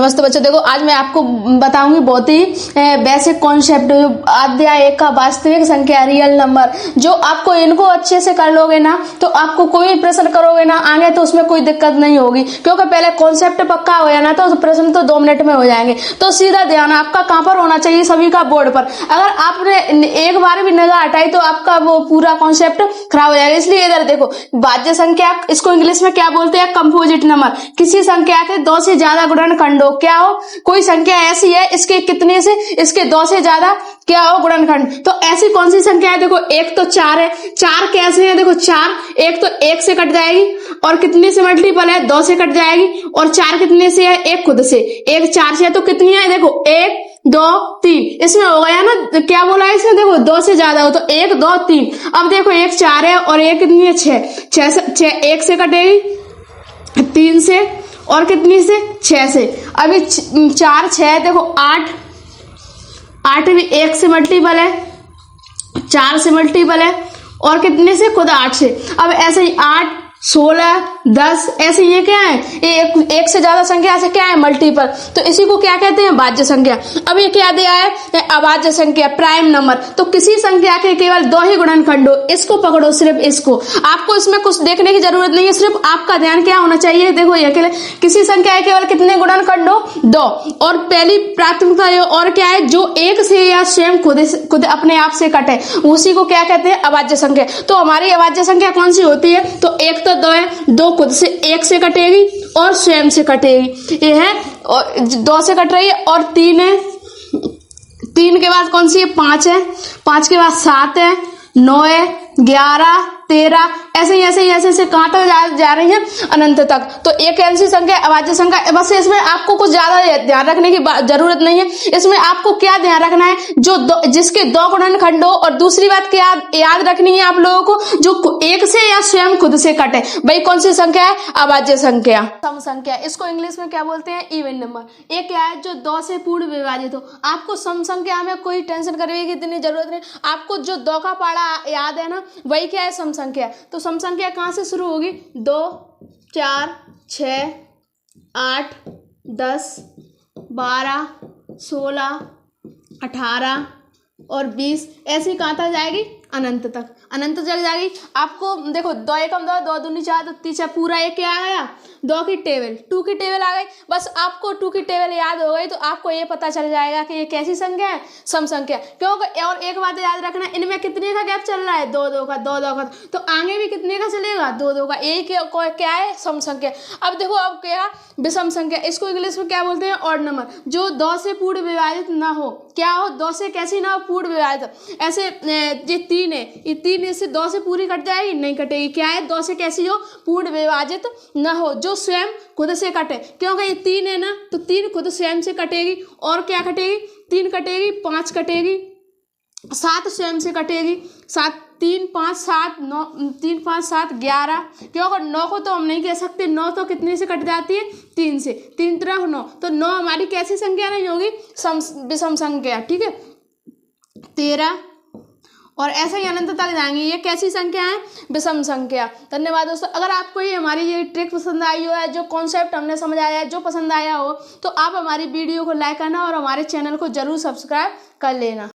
नमस्ते बच्चों, देखो आज मैं आपको बताऊंगी बहुत ही बेसिक कॉन्सेप्ट अध्याय 1 का वास्तविक संख्या रियल नंबर। जो आपको इनको अच्छे से कर लोगे ना तो आपको कोई प्रश्न करोगे ना आगे तो उसमें कोई दिक्कत नहीं होगी, क्योंकि पहले कॉन्सेप्ट पक्का हो जाना तो प्रश्न तो 2 मिनट में हो जाएंगे। तो सीधा ध्यान आपका कहाँ पर होना चाहिए, सभी का बोर्ड पर। अगर आपने एक बार भी निगाह हटाई तो आपका वो पूरा कॉन्सेप्ट खराब हो जाएगा। इसलिए इधर देखो, भाज्य संख्या, इसको इंग्लिश में क्या बोलते हैं, कंपोजिट नंबर। किसी संख्या के 2 से ज्यादा गुणनखंड हो, क्या हो, कोई संख्या ऐसी है इसके कितने से, इसके 2 से ज्यादा क्या हो, गुणनखंड। तो ऐसी कौन सी संख्या है, देखो एक तो 4 है। 4 कैसे है, देखो 4 एक तो 1 से कट जाएगी और कितने से मल्टीपल है, 2 से कट जाएगी। और 4 कितने से है, 1 खुद से। 1 4 से है तो कितनी है, देखो 1 2 3। इसमें हो गया ना, क्या बोला है इसमें, देखो 2 से ज्यादा हो तो 1 2 3। अब देखो 1 4 है और 1 कितनी है, 6 1 से कटेगी, 3 से और कितनी से, 6 से। अभी 4 6 देखो 8 भी 1 से मल्टीपल है, 4 से मल्टीपल है और कितने से, खुद 8 से। अब ऐसे ही 8 16 10 ऐसे ये क्या है, एक से ज्यादा संख्या से क्या है, मल्टीपल। तो इसी को क्या कहते हैं, भाज्य संख्या। अब ये क्या दिया है, अभाज्य संख्या, प्राइम नंबर। तो किसी संख्या के केवल 2 ही गुणनखंड हो, इसको पकड़ो, सिर्फ इसको। आपको इसमें कुछ देखने की जरूरत नहीं है, सिर्फ आपका ध्यान क्या होना चाहिए, देखो ये किसी संख्या के केवल कितने गुणनखंड हो, 2। और पहली प्राथमिकता और क्या है, जो 1 से या स्वयं खुद अपने आप से कटे, उसी को क्या कहते हैं, अभाज्य संख्या। तो हमारी अभाज्य संख्या कौन सी होती है, तो एक तो 2 है, 2 खुद से 1 से कटेगी और स्वयं से कटेगी, ये है, और 2 से कट रही है। और 3 है, 3 के बाद कौन सी है, 5 है, 5 के बाद 7 है, 9 है, 11 13 ऐसे कहां तक जा रही है, अनंत तक। तो एक ऐसी संख्या अभाज्य संख्या। बस इसमें आपको कुछ ज्यादा ध्यान रखने की जरूरत नहीं है। इसमें आपको क्या ध्यान रखना है, जो जिसके 2 गुणनखंड हो, और दूसरी बात क्या याद रखनी है आप लोगों को, जो 1 से या स्वयं खुद से कटे, भाई कौन सी संख्या है, अभाज्य संख्या। सम संख्या, इसको इंग्लिश में क्या बोलते हैं, इवन नंबर। एक क्या है, जो 2 से पूर्ण विभाजित हो। आपको सम संख्या में कोई टेंशन करने की इतनी जरूरत नहीं, आपको जो 2 का पाड़ा याद है ना, वही क्या है, सम संख्या। तो सम संख्या कहां से शुरू होगी, 2 4 6 8 10 12 16 18 और 20 ऐसी कहां तक जाएगी, अनंत तक, अनंत तक जाएगी। आपको देखो 2 एकम 2 2 दूनी 4 2 3 पूरा एक क्या आ गया, 2 की टेबल, 2 की टेबल आ गई। बस आपको 2 की टेबल याद हो गई तो आपको ये पता चल जाएगा कि ये कैसी संख्या है, सम संख्या। क्योंकि और एक बात याद रखना, इनमें कितने का गैप चल रहा है, 2 2 का, 2 2 का। तो आगे भी कितने का चलेगा, 2 2 का। यही क्या है, सम संख्या। अब देखो, अब क्या, विषम संख्या। इसको इंग्लिश में क्या बोलते हैं, ऑड नंबर। जो 2 से पूर्ण विभाजित ना हो, क्या हो, 2 से कैसी ना हो, पूर्ण विभाजित। ऐसे ये 3 है, ये 3 इससे 2 से पूरी कट जाएगी, नहीं कटेगी। क्या है, 2 से कैसी हो, पूर्ण विभाजित न हो, जो स्वयं खुद से कटे। क्योंकि ये 3 है ना, तो 3 खुद स्वयं से कटेगी। और क्या कटेगी, 3 कटेगी, 5 कटेगी, 7 स्वयं से कटेगी, 7 3 5 7 9 3 5 7 11। क्योंकि 9 को तो हम नहीं कह सकते, 9 तो कितने से कट जाती है, 3 से। 3 3 9, तो 9 हमारी कैसी संख्या नहीं होगी, विषम संख्या। ठीक है, 13 और ऐसे ही अनंत तक जाएंगे, ये कैसी संख्या है, विषम संख्या। धन्यवाद दोस्तों। अगर आपको ये हमारी ये ट्रिक पसंद आई हो, जो कॉन्सेप्ट हमने समझाया है, जो पसंद आया हो, तो आप हमारी वीडियो को लाइक करना और हमारे चैनल को जरूर सब्सक्राइब कर लेना।